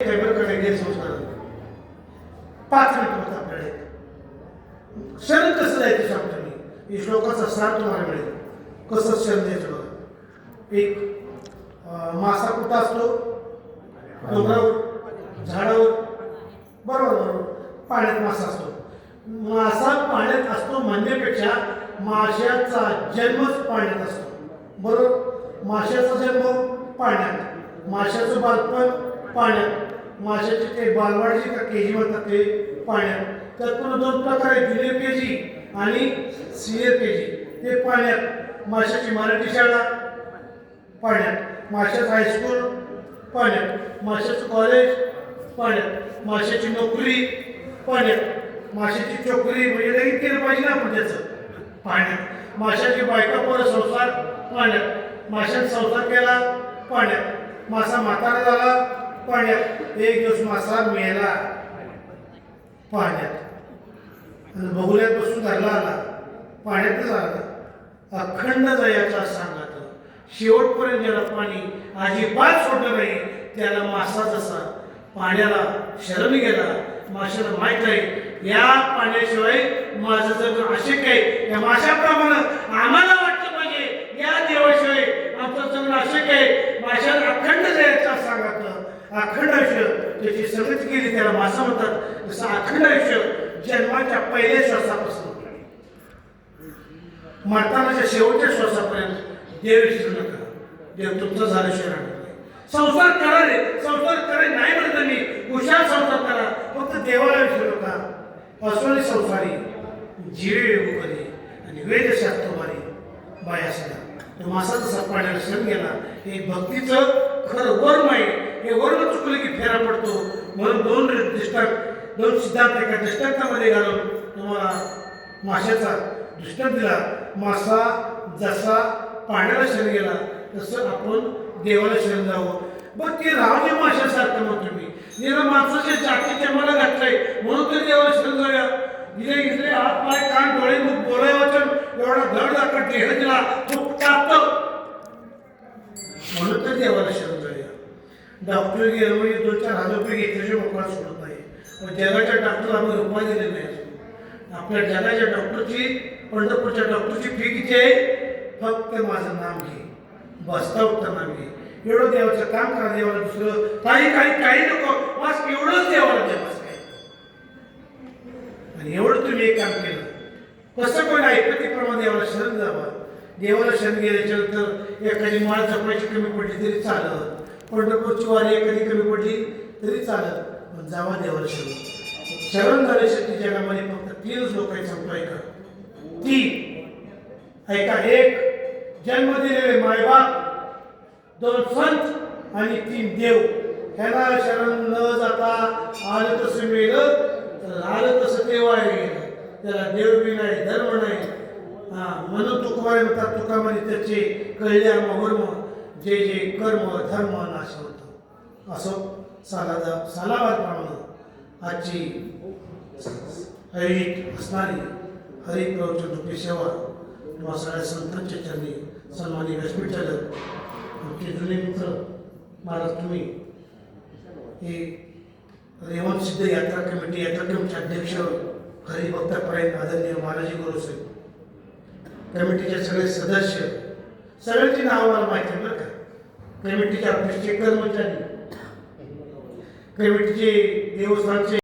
टेबलकडे गैरसंस्कार 5 minute होत आपल्याकडे क्षण कसं द्यायचं सांगतो मी. या श्लोकाचा सार तुम्हाला मिळेल कसं क्षण द्यायचं बघा. एक मासा कुठं असतो? डोंगरावर, झाडावर, बरोबर बरोबर, पाण्यात मासा असतो. मासा पाण्यात असतो म्हणण्यापेक्षा माशाचा जन्मच पाण्यात असतो. बरोबर, माशाचा जन्म पाण्यात, माशाचं बालपण पाण्यात, माशाचे ते बालवाडीचे का के जी म्हणतात ते पाण्यात. त्यात पुन्हा 2 प्रकार आहेत, ज्युनियर के जी आणि सिनियर के जी, ते पाण्यात. माशाची मराठी शाळा पाण्यात, माशाचं हायस्कूल पाण्यात, माशाचं कॉलेज पाण्यात, माशाची नोकरी पाण्यात, माशाची चोकरी म्हणजे लगेच केलं पाहिजे ना आपण त्याचं पाण्यात, माशाची बायका पोरं संसार पाण्यात, माशाने संसार केला पाण्यात, मासा म्हातारा झाला पाण्यात, एक दिवस मासा मेला पाण्यात, आणि बगुल्यात बसून धरला आला पाण्यातच आला. अखंड दयाचा सांगत शेवटपर्यंत ज्याला पाणी अजिबात सोडलं नाही त्याला मासा जसा पाण्याला शरण गेला. माशाला माहीत आहे या पाण्याशिवाय माझं जगणं अशक्य आहे. या माशाप्रमाणे आम्हाला वाटलं पाहिजे या देवाशिवाय आमचं जगणं अशक्य आहे. माशाला अखंड दयाचा सांगितलं, अखंड आयुष्य त्याची सगळीच गेली त्याला मासा म्हणतात. जसं अखंड आयुष्य जन्माच्या पहिल्या श्वासापासून मरतानाच्या शेवटच्या श्वासापर्यंत देव विसरू नका. देव तुमचं झाल्याशिवाय राहणार नाही. संसार करा रे, संसार करायला नाही म्हणत मी, हुशार संसार करा, फक्त देवाला विसरू नका. असोनी संसारी जीवे करी आणि वेद शास्त्रमारी बाया सदा. मासा जसा पाण्याला सण गेला हे भक्तीचं खरं वर्म आहे. हे वर्म चुकलं की फेरा पडतो. म्हणून 2 सिद्धांत एका दृष्टांतामध्ये घालून तुम्हाला माशाचा दृष्टांत दिला. मासा जसा पाण्याला शरण गेला तसं आपण देवाला शरण जावं. बरं ते रावजी माशासारखं म्हणतो मी, निरा माणसाच्या जातीच्या मला घातलंय म्हणून तर देवाला शरण जाऊया. इथे हात पाय कान डोळे मुख बोलायचं एवढा धड दाखल देह दिला म्हणून तर देवाला शरण जाऊया. डॉक्टर गेलं म्हणजे 2-4 हजार रुपये घेतल्याशिवाय मोकळा सोडत नाही. पण जगाच्या डॉक्टरला आम्ही रुपये दिले नाही. आपल्या जगाच्या डॉक्टरची, पंढरपूरच्या डॉक्टरची फी किती आहे? फक्त माझं नाम घे, बसता उठता नाम घे. एवढं देवाचं काम करा. देवाला दुसरं काही नको, बस एवढंच देवाला द्या. बस काय आणि एवढं तुम्ही एक काम केलं कसं पण ऐकतीप्रमाणे देवाला शरण जावं. देवाला शरण गेल्याच्या नंतर एखादी माळ जपायची कमी पडली तरी चालत, पंढरपूरची वारी एखादी कमी पडली तरी चालत, पण जावा देवाला शरण. शरण झाल्यासाठी जगामध्ये फक्त 3 लोक आहेत सांगतो ऐका. 3 ऐका. 1 जन्म दिलेले मायबाप, 2 संत आणि 3 देव. ह्याला शरण न जाता आलं तसं मिळलं तर आलं तसं देवाला गेलं. त्याला देव बी नाही, धर्म नाही. म्हणून तुकोबाई म्हणतात, तुका म्हणे त्याचे कळल्या मर्म, जे जे कर्म धर्म नाश होतो. असं सालाबादप्रमाणे आजची हरित असणारी हरिप्रवचन रूपी सेवा किंवा सगळ्या संतांच्या चरणी सन्मानी व्यासपीठालक आमचे जुने मित्र महाराज तुम्ही हे रेवण सिद्ध यात्रा कमिटीचे अध्यक्ष हरिभक्तापर्यंत आदरणीय महाराजी गुरुसाहेब, कमिटीचे सगळे सदस्य, सगळ्यांची नावं मला माहिती आहे बरं का. कमिटीच्या ऑफिसचे कर्मचारी, कमिटीचे देवस्थानचे